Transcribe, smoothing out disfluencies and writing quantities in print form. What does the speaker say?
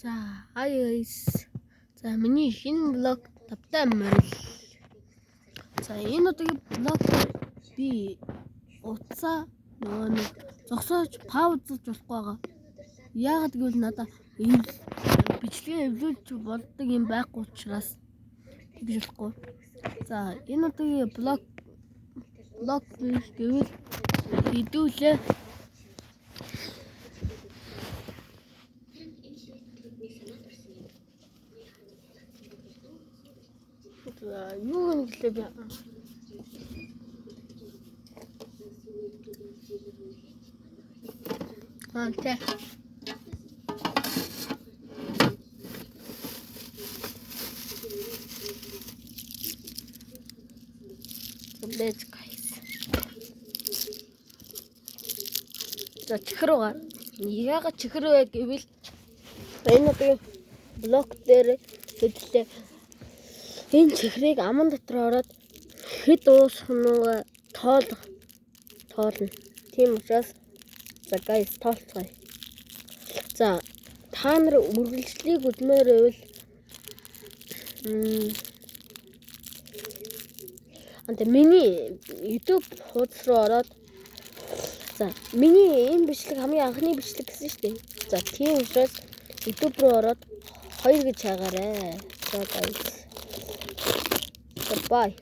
За, hi guys. За, миний шинэ блог тавтай морил. За, энэ удаагийн блог би утсаа нэг зогсоож паузлж болохгүй байгаа. Яагаад гэвэл надад бичлэгээ эвлүүлж болдог юм байхгүй учраас тэгж болохгүй. За, энэ удаагийн блог гэвэл хэдүүлээ. Юу нэглээ би. Тэ. Let's guys. За чихрүүгээ. Яагаад чихрүүгээ гэвэл энэ удаагийн блог дээр хэвлээ. Энэ чихрийг аман дотор ороод хэд уусах нь тоолно. Тийм учраас за guys тоолцгоё. За та нар үргэлжлэлийг үзмээр байвал миний YouTube хуудас руу ороод за миний энэ бичлэг хамгийн анхны бичлэг гэсэн шүү дээ. За тийм учраас YouTube руу ороод 2 гэж хаагаарай. За guys. Bye.